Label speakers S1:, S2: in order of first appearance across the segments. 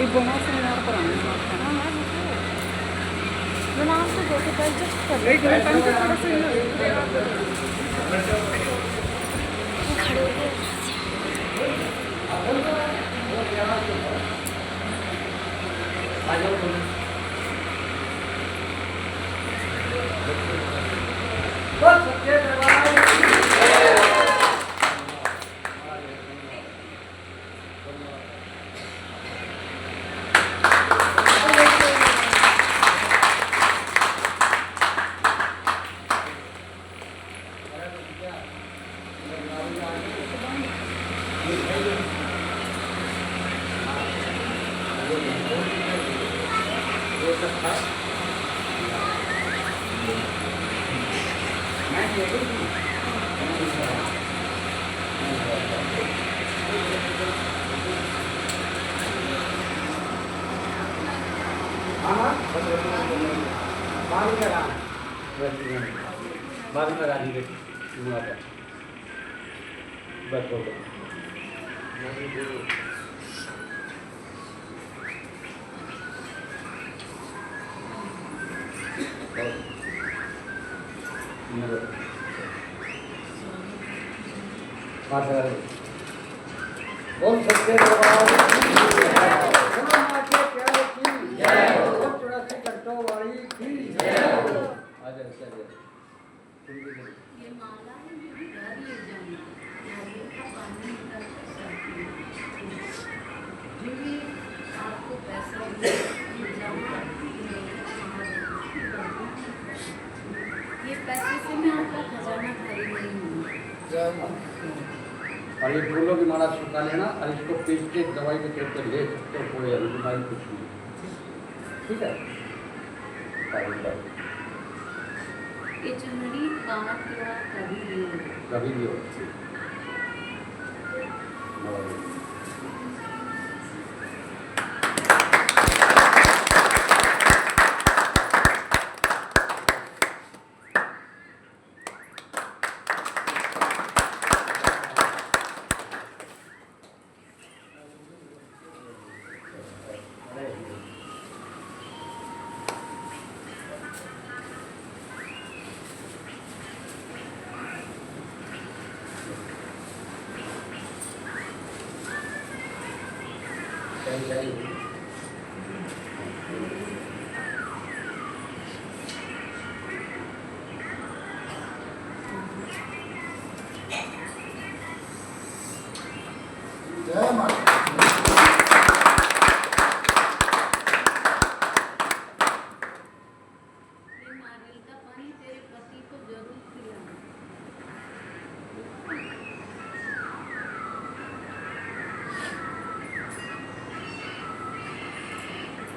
S1: Ibu mau seminar perang. Menang tuh gue kita aja. Lagi gue tanya pada sini. खड़े हो बारी में राजी के मुआवजा बस हो गया बोल सकते
S2: ये माला है जो भी घर ले जाना नारियल का पानी निकाल कर सकती जो भी आपको पैसा जमा ये पैसे से मैं आपका खजाना खाली नहीं हूँ।
S3: और ये फूलों की माला सुखा लेना और इसको पीस के दवाई के तौर पर ले सकते हो, कोई बीमारी कुछ नहीं। ठीक है
S2: ये चुनरी काट या
S3: कभी भी हो
S1: जय माता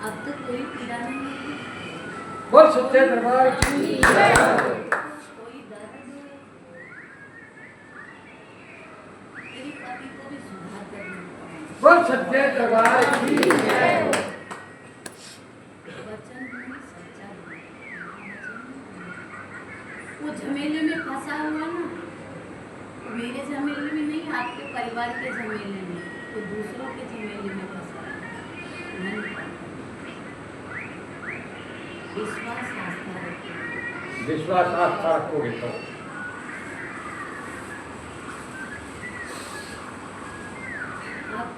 S2: अब तो कोई पीड़ा नहीं है।
S3: बोल सच्चे दरबार की जय।
S2: कोई दर्द मेरे पति को भी सुधार करना।
S3: बोल सच्चे दरबार की जय।
S2: वचन भी सच्चा वो झमेले में फंसा हुआ ना, मेरे झमेले में नहीं, आपके परिवार के झमेले में, तो दूसरों के झमेले में फंसा है। विश्वास आस्था रखो।
S3: विश्वास आस्था रखोगे तो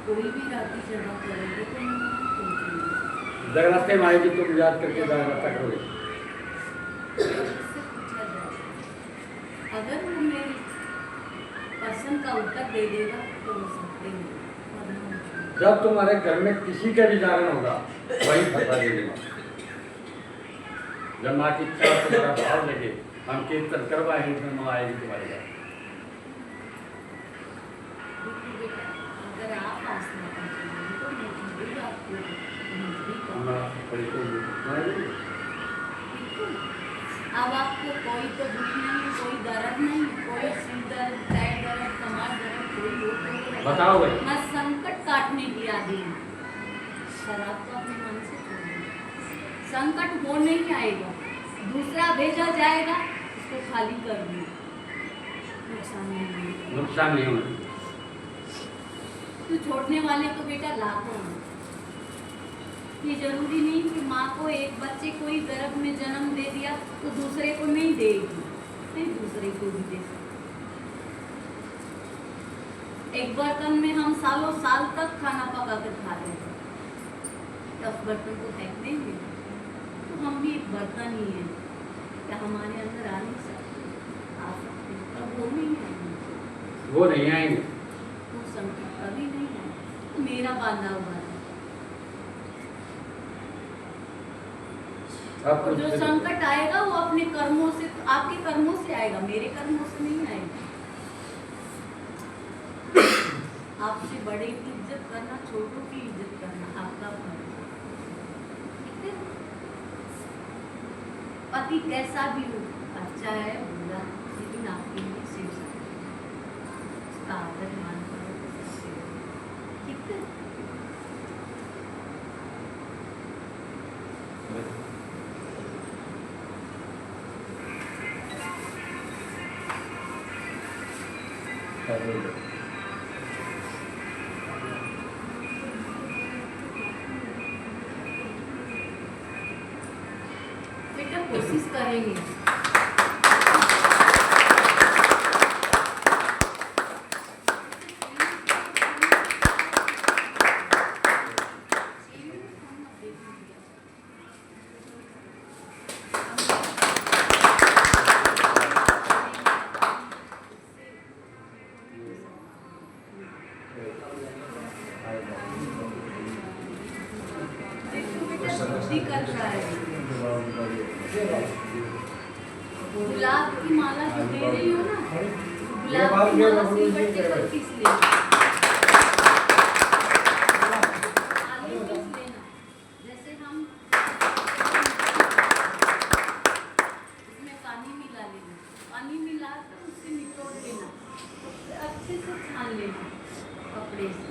S2: कोई भी राती जगह करेंगे तो हम वहाँ पहुँचेंगे।
S3: जगराते में आएगी तुम याद करके जगराता करोगे।
S2: उससे पूछा जाए, अगर वो मेरी प्रश्न का उत्तर दे देगा तो वो सकते हैं, वरना हम छोड़
S3: जब तुम्हारे घर में किसी का भी जागरण होगा वही फंसा देगी माँ। जब माँ की इच्छा तुम्हारा भाव लगे हम कीर्तन करवाएंगे तो माँ आएगी तुम्हारे घर।
S2: देखिए बेटा, अगर आप आसना कर चलेंगे तो मैं जरूर आपको मंजूरी
S3: हमारा
S2: करूँगा।
S3: बड़ी कोई
S2: बिल्कुल। अब आपको कोई तो दुख नहीं, कोई दर्द नहीं, कोई सिर दर्द, पैर दर्द, कमर दर्द, कोई हो तो
S3: बताओ भाई।
S2: मैं संकट काटने की आदि हूँ। शराब तो अपने मन से छोड़ दो। संकट वो नहीं आएगा, दूसरा भेजा जाएगा, उसको खाली कर दो, नुकसान नहीं होगा।
S3: नुकसान नहीं होना।
S2: तो छोड़ने वाले तो बेटा लाखों हैं। ये जरूरी नहीं कि माँ को एक बच्चे को ही गर्भ में जन्म दे दिया तो दूसरे को नहीं देगी, नहीं दूसरे को भी दे सकती। एक बर्तन में हम सालों साल तक खाना पका कर खाते हैं, तब बर्तन को फेंक देंगे। तो हम भी एक बर्तन ही हैं, क्या हमारे अंदर आ नहीं सकते? आ सकते, तब वो नहीं आएंगे,
S3: वो नहीं आएंगे।
S2: वो संकट कभी नहीं आएगा। तो मेरा बांधा हुआ है। और जो संकट आएगा वो अपने कर्मों से, आपके कर्मों से आएगा, मेरे कर्मों से नहीं आएगा। आपसे बड़े की इज्जत करना, छोटों की इज्जत करना आपका फर्ज है। पति कैसा भी हो, अच्छा है बुरा, लेकिन आपके लिए शिव उसका आदर मान करो, ठीक है। बेटा कोशिश करेंगे। बुद्धि कर रहा है। गुलाब की माला जो दे रही हो ना, गुलाब की माला सिलवट्टे पर किस लेना, आगे किस लेना। जैसे हम इसमें पानी मिला लेना, पानी मिला कर उससे निचोड़ लेना, उससे अच्छे से छान लेना कपड़े से,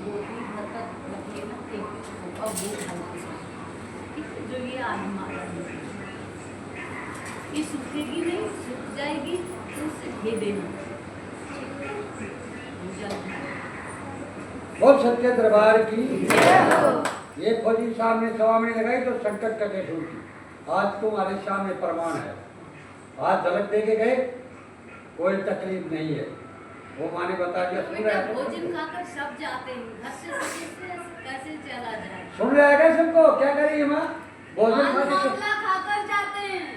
S2: बोतल भर कर रख लेना, फेंक और वो हल्के से, ठीक है। जो ये आधी माला है ये सूखेगी नहीं, सूख जाएगी तो उसे दे देना, ठीक है।
S3: बहुत सत्य दरबार की ये फौजी साहब ने सवामणी लगाई तो संकट का कैसे उठी। आज तुम्हारे सामने प्रमाण है। आज झलक दे के गए, कोई तकलीफ नहीं है। वो माँ ने बता दिया। सुन रहा है,
S2: भोजन खाकर सब जाते हैं, घर से कैसे चला जाए।
S3: सुन रहा है सबको क्या करिए माँ? भोजन
S2: खाकर जाते हैं,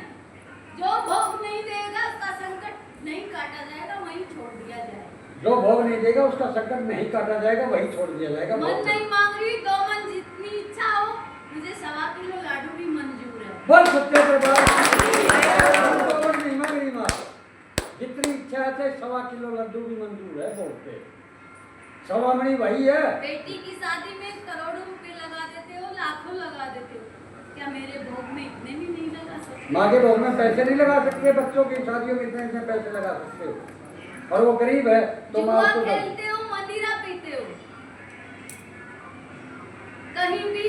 S2: जो भोग नहीं देगा उसका संकट नहीं काटा जाएगा, वहीं छोड़ दिया जाएगा।
S3: जो भोग नहीं देगा उसका संकट नहीं काटा जाएगा, वही छोड़ दिया जाएगा।
S2: मन नहीं मांग रही, 2 मन जितनी इच्छा हो, मुझे 1.25 किलो लाडू भी मंजूर है।
S3: बस सत्य दरबार नहीं मांग रही माँ, जितनी इच्छा है 1.25 किलो लड्डू भी मंजूर है। बोलते सवामणी वही है।
S2: बेटी की शादी में करोड़ों रुपए लगा देते हो, लाखों लगा देते हो, क्या मेरे भोग में इतने भी नहीं लगा सकते?
S3: माँ के भोग में पैसे नहीं लगा सकते, बच्चों की शादियों में इतने पैसे लगा सकते हो। और वो गरीब है तो
S2: जुआ खेलते हो, मदिरा पीते हो, कहीं भी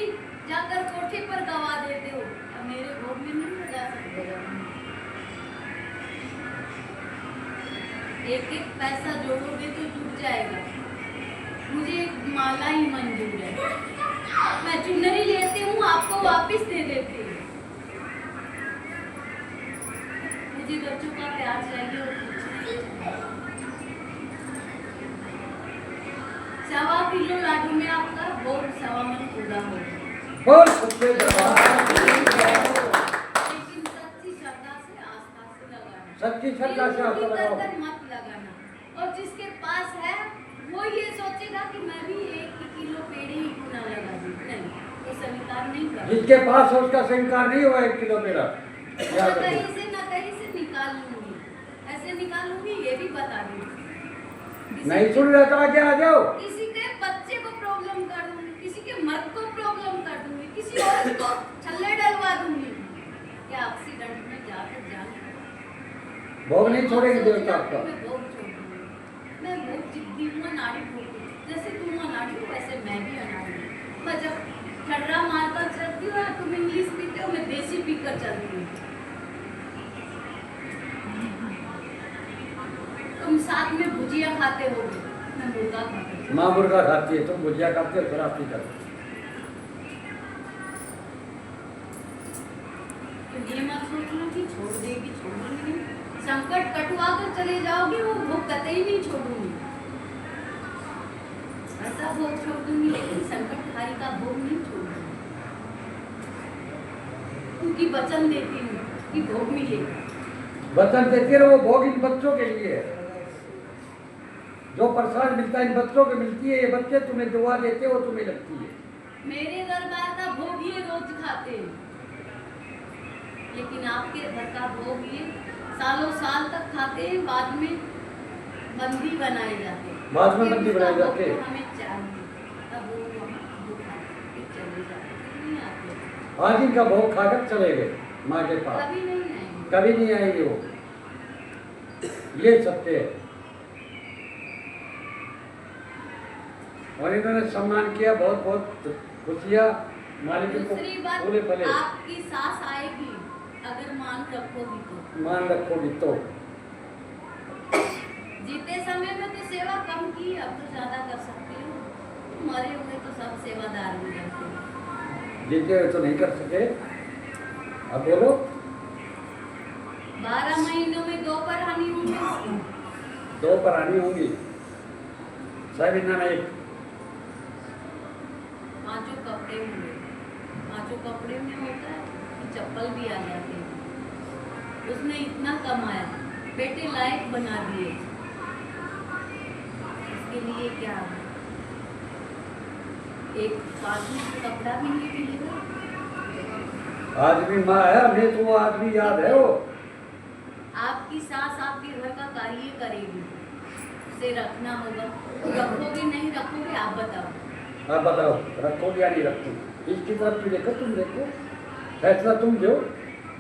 S2: जाकर कोठे पर गवा देते हो, अब मेरे भोग में नहीं लगा सकते। एक एक पैसा जोड़ोगे तो जुट जाएगा। मुझे एक माला ही मंजूर है, मैं चुनरी लेती हूँ, आपको वापस दे देती हूँ। मुझे बच्चों का प्यार चाहिए और कुछ नहीं चाहिए। 1.25 किलो लाडू में आपका भोग 1.25 मन पूरा होगा।
S3: बोल सच्चे दरबार
S2: लेकिन सच्ची श्रद्धा से आस्था से लगाना,
S3: सच्ची श्रद्धा से आस्था लगाओ।
S2: मत लगाना। और जिसके पास है वो ये सोचेगा कि मैं भी 1 किलो पेड़े ही क्यों ना लगा दूं, नहीं, वो स्वीकार नहीं कर।
S3: जिसके पास है उसका स्वीकार नहीं हुआ 1 किलो मेरा।
S2: ना कहीं से निकाल लूंगी, ऐसे निकालूंगी, ये भी बता दूंगी।
S3: नहीं सुन रहा तो आगे आ जाओ।
S2: किसी के बच्चे को प्रॉब्लम कर दूंगी, किसी के मर्द को प्रॉब्लम कर दूंगी, किसी और को छल्ले डलवा दूंगी। क्या एक्सीडेंट में जाकर जान
S3: भोग नहीं छोड़ेगी देवता आपका।
S2: मैं भोग छोड़ूंगी, मैं भोग जिद्दी हूँ, अनाड़ी भोग। जैसे तुम अनाड़ी हो वैसे मैं भी अनाड़ी हूँ। मैं जब ठर्रा मारकर चलती हूँ, तुम इंग्लिश पीते हो, मैं देसी पीकर चलती हूँ। तुम साथ में भुजिया खाते हो, मैं मुर्गा खाती हूँ।
S3: माँ मुर्गा खाती है, तुम भुजिया खाती हो, शराब पी करते।
S2: तो ये मत सोचना कि छोड़ देगी, छोड़ूंगी। संकट कटवा कर चले जाओगे, वो भोग कतई नहीं छोड़ूंगी। ऐसा भोग छोड़ दूंगी, लेकिन संकटहारी का भोग नहीं छोड़ूंगी, क्योंकि वचन देती हूँ कि भोग मिलेगा।
S3: वचन देती है वो भोग इन बच्चों के लिए है। जो प्रसाद मिलता है इन बच्चों को मिलती है। ये बच्चे तुम्हें दुआ देते हो, तुम्हें लगती है।
S2: मेरे दरबार का भोग ये रोज खाते हैं, लेकिन आपके घर का भोग ये सालों साल तक खाते हैं, बाद में बंदी बनाए जाते हैं।
S3: बाद में बंदी बनाए जाते हैं।
S2: हमें चाहिए, तब वो वहाँ खाते चले जाते, नहीं आते।
S3: आज इनका भोग खाकर चले गए माँ के पास,
S2: कभी नहीं आएंगे।
S3: कभी नहीं आएंगे वो। ये सत्य है। और इन्होंने सम्मान किया, बहुत बहुत खुशियाँ मालिक को
S2: दूसरी बात,
S3: बोले भले
S2: आपकी सास आएगी अगर मान रखोगी तो।
S3: मान रखोगी तो।
S2: जीते समय में तो सेवा कम की, अब तो ज्यादा कर सकते हो। मरे हुए तो सब सेवादार हो जाते हैं।
S3: जीते हुए तो नहीं कर सके। अब बोलो।
S2: 12 महीनों में 2 परानी होंगी,
S3: 2 परानी होंगी, 6 महीना में 1।
S2: 5 कपड़े होंगे। 5 कपड़े में होता है कि चप्पल भी आ जाती है। उसने इतना कमाया, बेटे लायक बना दिए, इसके लिए क्या एक 5 कपड़ा भी नहीं मिलेगा।
S3: आदमी माँ है, हमें तो वो आदमी याद है वो।
S2: आपकी सास आपके घर का कार्य करेगी, उसे रखना होगा। रखोगे नहीं रखोगे, आप बताओ।
S3: आप बताओ रखोगे या नहीं रखोगे। इसकी तरफ भी देखो, तुम देखो, फैसला तुम दो।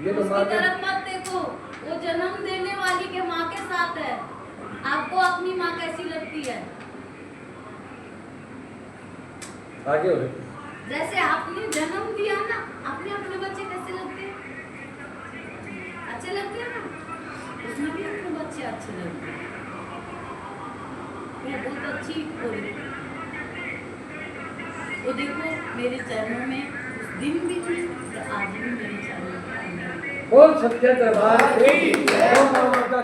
S3: ये तो
S2: उसकी
S3: माँ
S2: तरफ मत देखो, वो जन्म देने वाली के माँ के साथ है। आपको अपनी माँ कैसी लगती है?
S3: आगे हो।
S2: जैसे आपने जन्म दिया ना, आपने अपने बच्चे कैसे लगते हैं? अच्छे लगते हैं ना? उसमें भी अपने बच्चे अच्छे लगते हैं। वो बहुत अच्छी बोली। वो देखो मेरे चरणों में उस दिन भी थी, आज भी मेरे चरणों के अंदर।
S3: बोल सत्य दरबार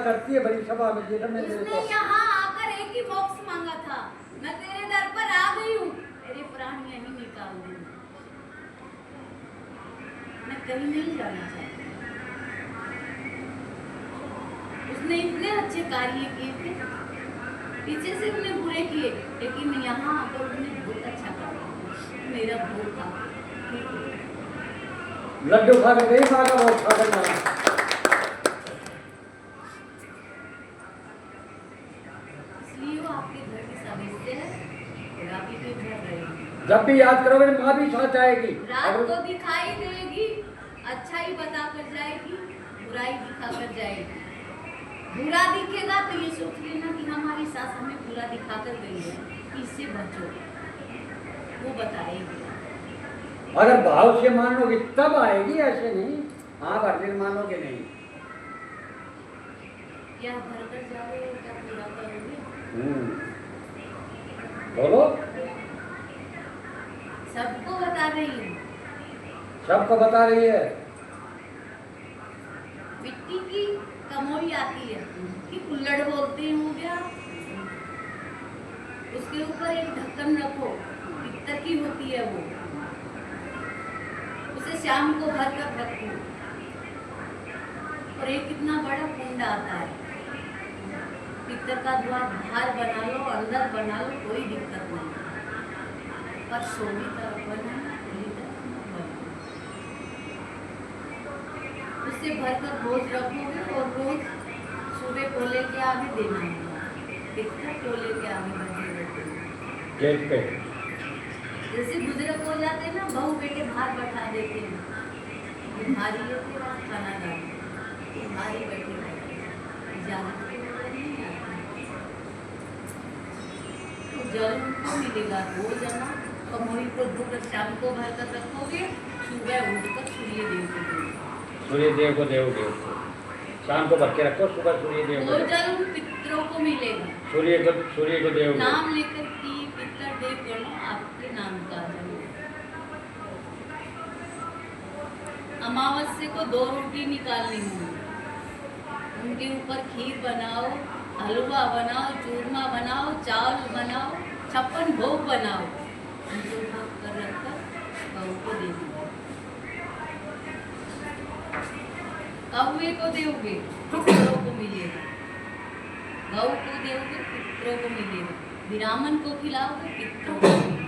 S3: करती है बड़ी सभा में। देखा मैं
S2: उसने यहाँ आकर एक ही बॉक्स मांगा था, मैं तेरे दर पर आ गई हूँ, तेरे प्राण यहीं निकाल दूंगी। मैं कहीं नहीं जाना चाहती। उसने इतने अच्छे कार्य किए थे, पीछे से उसने बुरे किए, लेकिन यहाँ आकर उसने बहुत अच्छा कार्य किया। मेरा भोग था,
S3: लड्डू खा के गई माँ का भोग खा कर जाना।
S2: इसलिए वो आपके घर की सदस्य है और आप ही के घर रहेगी।
S3: जब भी याद करोगे माँ भी साथ आएगी।
S2: रात को दिखाई देगी, अच्छा ही बता कर जाएगी, बुराई दिखा कर जाएगी। बुरा दिखेगा तो ये सोच लेना कि हमारी सास हमें बुरा दिखा कर गई है, इससे बचो, वो बताएगी।
S3: अगर भाव से मानोगे तब आएगी, ऐसे नहीं हाँ भर दिन मानोगे नहीं।
S2: क्या भर कर जाओगे, क्या पूरा करोगे?
S3: बोलो।
S2: सबको बता रही हूँ।
S3: सबको बता रही है।
S2: मिट्टी की कमोई आती है कि कुल्लड़ बोलते हो क्या? उसके ऊपर एक ढक्कन रखो, पित्तर की होती है वो, उसे शाम को भर कर रखो। और एक कितना बड़ा कुंड आता है, पित्तर का द्वार बाहर बना लो, अंदर बना लो, कोई दिक्कत नहीं, पर सोनी तरफ बनाना, खुली तरफ मत बनाना। उससे भरकर रोज रखोगे और रोज सुबह को लेके आगे देना है, पित्तर को लेके आगे बंधे रहते हैं।
S3: गेट पे
S2: जैसे बुजुर्ग हो जाते हैं ना, बहू बेटे बाहर बैठा देते हैं, ये भारी है तेरा खाना डाल, ये भारी बैठे रहते हैं, इजाजत के बगैर नहीं आती। तो जल उनको मिलेगा रोज है ना, कमोई को धोकर शाम को भर कर रखोगे, सुबह उठकर सूर्य देव को दोगे।
S3: सूर्य देव को दोगे, शाम को भर के रखो, सुबह सूर्य देव
S2: वो
S3: को
S2: जल उन पितरों को मिलेगा।
S3: सूर्य को दोगे।
S2: नाम लेकर की पितर देव गणों आपके नाम का जल। अमावस्या को 2 रोटी निकालनी होगी, उनके ऊपर खीर बनाओ, हलवा बनाओ, चूरमा बनाओ, चावल बनाओ, 56 भोग बनाओ, उनको भोग कर रखकर गऊ को दे दो। कौवे को दोगे, पितरों को मिलेगा। गऊ को दोगे, पितरों को मिलेगा। ब्राह्मण को खिलाओगे, पितरों को मिलेगा।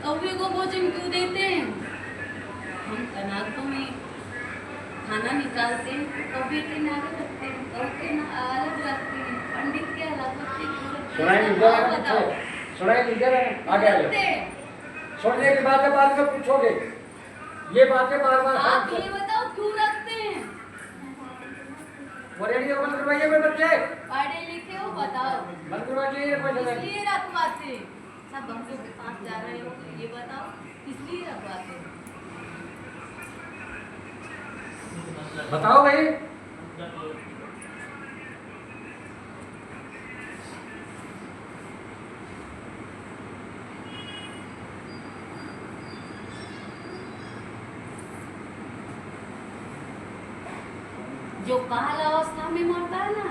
S2: कौवे को भोजन क्यों देते हैं? हम कनातों में खाना निकालते हैं, कौवे के नारे रखते हैं, कौ के अलग रखते हैं, पंडित के अलग रखते हैं।
S3: सुनाई नहीं दे रहा है, सुनाई नहीं दे रहा है, आगे आ जाओ। सुनने की बातें बाद में पूछोगे, ये बातें बार बार
S2: आप ये बताओ क्यों रखते हैं?
S3: रेडियो बंद करवाइए मेरे बच्चे,
S2: पढ़े लिखे हो बताओ,
S3: बंद करवाइए
S2: इसलिए रखवाते हैं। सब हम लोग के पास जा रहे हो, ये बताओ किस लिए रखवाते हैं?
S3: बताओ भाई।
S2: जो काल अवस्था में मरता है ना,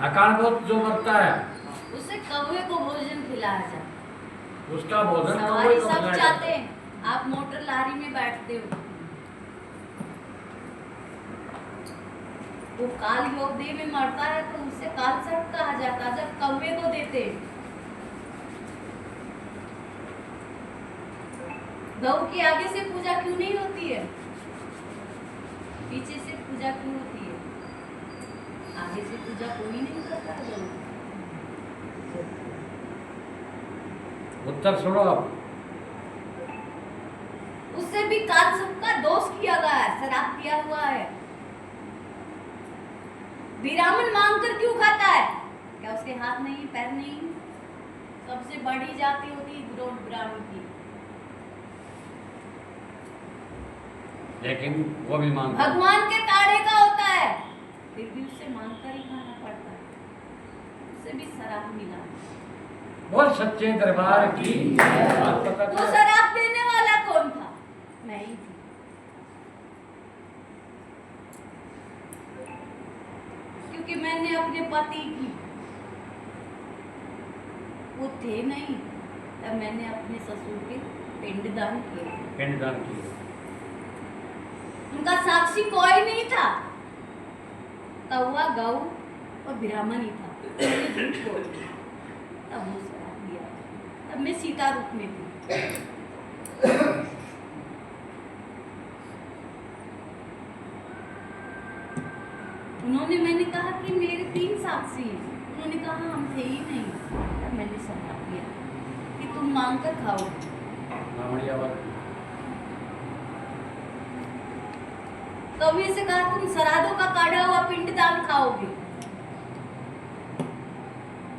S3: अकाल बोध जो मरता है,
S2: उसे कौवे को भोजन खिलाया जाए।
S3: उसका भोजन
S2: सवारी
S3: कौवे को
S2: सब
S3: खिलाया
S2: चाहते
S3: जाए।
S2: हैं, आप मोटर लारी में बैठते हो, वो काल योग देह में मरता है तो उसे काल सर्प कहा जाता है। जब कौवे को देते हैं, गौ की आगे से पूजा क्यों नहीं होती है? पीछे से पूजा क्यों होती है? आगे से पूजा कोई नहीं करता है गौ की।
S3: उत्तर सुनो आप।
S2: उससे भी काल सबका दोष किया गया है, शराब दिया हुआ है। ब्राह्मण मांगकर क्यों खाता है? क्या उसके हाथ नहीं, पैर नहीं? सबसे बड़ी जाति होती है ब्राह्मण की,
S3: लेकिन वो भी मांग
S2: भगवान के ताड़े का होता है, फिर भी उसे मांगकर ही खाना पड़ता है, उसे भी शराब मिला।
S3: बोल सच्चे दरबार की। बात पता
S2: तो
S3: चला।
S2: शराब देने वाला कौन था? मैं ही थी। क्योंकि मैंने अपने पति की, वो थे नहीं, तब मैंने अपने ससुर के पिंडदान किए।
S3: पिंडदान किया।
S2: उनका साक्षी कोई नहीं था, कौवा, गऊ और ब्राह्मण ही था। मैंने झूठ बोल दिया, तब वो शराब दिया। तब मैं सीता रूप में थी। उन्होंने, मैंने कहा कि मेरे 3 साक्षी हैं, उन्होंने कहा हम थे ही नहीं। तब मैंने शराब दिया कि तुम मांग कर खाओ। कौवे से कहा तुम श्राद्धों का काढ़ा हुआ पिंडदान खाओगे।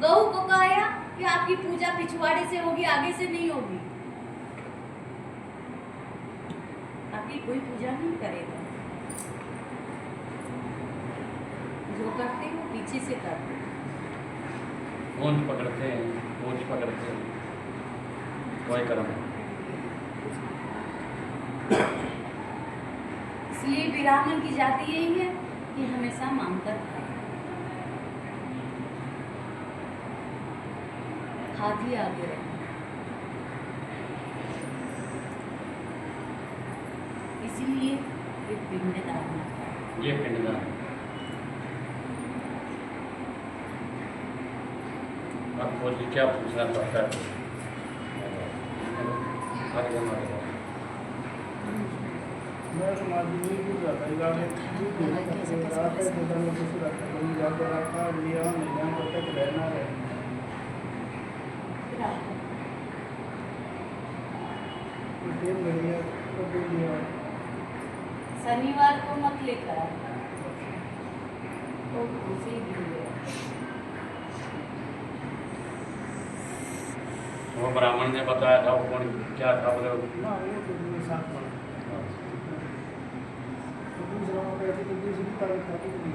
S2: गऊ को कहा कि आपकी पूजा पिछवाड़े से होगी, आगे से नहीं होगी, आपकी कोई पूजा नहीं करेगा, जो करते हो पीछे से करते हो।
S3: पूंछ पकड़ते हैं, पूंछ पकड़ते हैं, कोई कर्म नहीं।
S2: इसलिए ब्राह्मण की जाति यही है कि हमेशा मांग कर खाए, हाथी आगे रहे। इसीलिए ये पिंडदान होता है।
S3: ये पिंडदान। अब बोलिए क्या पूछना चाहता है? आगे हमारे पास।
S4: मैं समाज में भी जाता है गाने रात है तो मैं कुछ रखता हूँ जाकर रखा लिया नहीं जान तक रहना है। दिन बढ़िया तो दिन लिया
S2: शनिवार को मत लेकर आना, तो उसी दिन ले आना।
S3: वो ब्राह्मण ने बताया था, वो कौन क्या था बोले?
S4: ना वो तो मेरे साथ था तो दूसरा वो कहते तो दूसरी तारीख खाती थी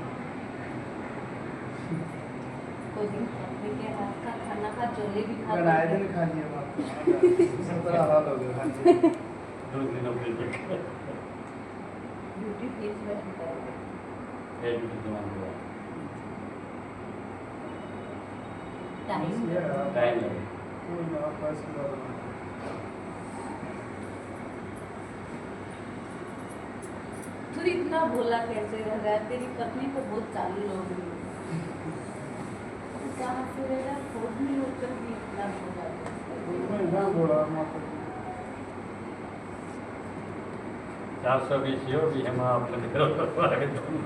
S2: कोई दिन अपने के हाथ का खाना का जोले भी खा
S4: बनाए दिन खा लिया बात सब तरह हाल हो गया खाने
S3: 2 दिनों के लिए
S2: ब्यूटी फेस रहता है।
S3: एक जवान हुआ टाइम लगे।
S4: कोई ना पास की बात नहीं
S2: तू इतना भोला कैसे रह रहा है? तेरी पत्नी तो बहुत चालू हो गई है। तू कहाँ से रह रहा है? खोज नहीं होकर भी इतना भोला है।
S4: मैं ना बोला माता
S3: 420 हो भी हम आप लोग करो तो आगे तुम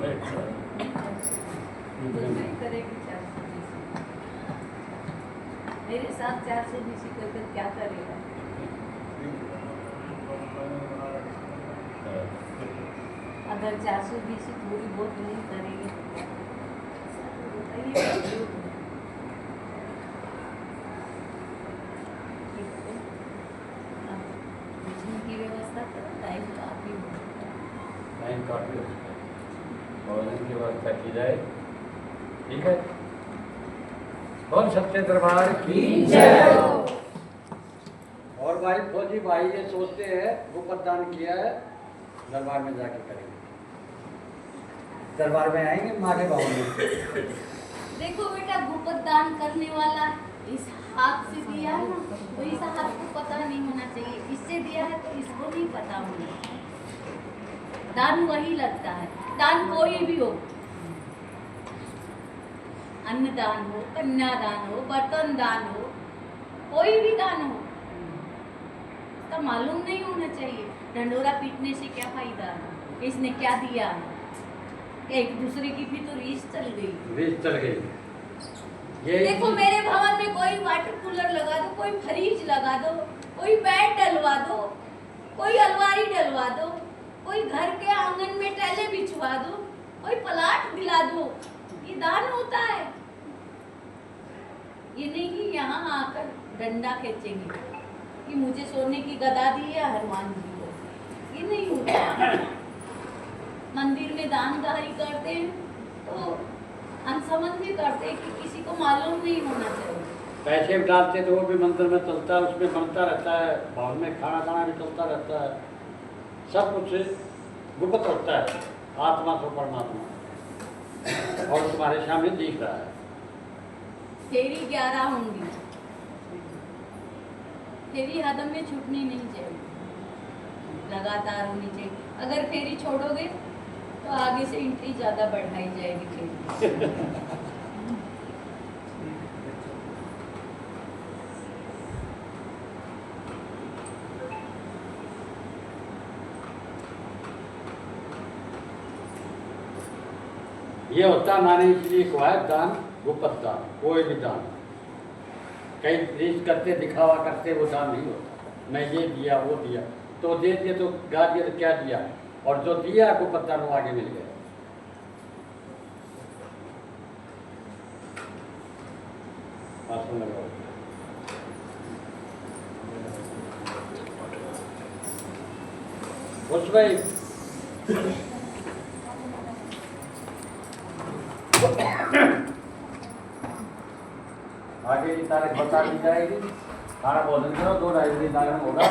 S2: दूसरी करेगी 420। मेरे साथ 420 कर क्या करेगा? अगर 420 थोड़ी बहुत नहीं करेगी तो बताइए। बिजली की व्यवस्था करो, टाइम काफी हो।
S3: टाइम काफी हो चुका है और इनकी व्यवस्था की जाए। ठीक है। बोल सच्चे दरबार की जय। और भाई फौजी भाई ये सोचते हैं गोपदान किया है, दरबार में जाके करेंगे। दरबार में आएंगे माँ के भाव में।
S2: देखो बेटा, गुपत दान करने वाला इस हाथ से दिया है ना, तो इस हाथ को पता नहीं होना चाहिए। इससे दिया है तो इसको नहीं पता होना। दान वही लगता है, दान कोई भी हो, अन्नदान हो, कन्यादान हो, बर्तन दान हो, कोई भी दान हो, तो मालूम नहीं होना चाहिए। ढंडोरा पीटने से क्या फायदा है? इसने क्या दिया है? एक दूसरे की भी तो रीस चल गई।
S3: रीस चल गई। ये
S2: देखो मेरे भवन में कोई वाटर कूलर लगा दो, कोई फ्रिज लगा दो, कोई बेड डलवा दो, कोई अलमारी डलवा दो, कोई घर के आंगन में टैले बिछवा दो, कोई प्लाट दिला दो, ये दान होता है। ये नहीं कि यहाँ आकर डंडा खींचेंगे कि मुझे सोने की गदा दी है हनुमान जी को, ये नहीं होता। मंदिर में दानदारी करते हैं तो अनसमझ भी करते हैं कि किसी को मालूम नहीं होना चाहिए।
S3: पैसे भी डालते तो वो भी मंदिर में चलता है, उसमें बनता रहता है, भवन में खाना खाना भी चलता रहता है, सब कुछ गुप्त रखता है आत्मा को परमात्मा, और तुम्हारे सामने दिख रहा है।
S2: फेरी 11 होंगी, फेरी हदम में छूटनी नहीं चाहिए, लगातार होनी चाहिए। अगर फेरी छोड़ोगे तो आगे से एंट्री ज़्यादा बढ़ाई जाएगी फेरी।
S3: ये होता माने इसलिए को है दान, गुप्त दान। कोई भी दान कई रीस करते दिखावा करते वो दान नहीं होता। मैं ये दिया वो दिया, तो दे दिया तो गा दिया तो क्या दिया, और जो दिया गुप्त दान वो आगे मिल गया। आसन लगाओ। खुश भाई आगे की तारीख बता दी जाएगी। खाना भोजन करो, 2 ढाई बजे दान होगा।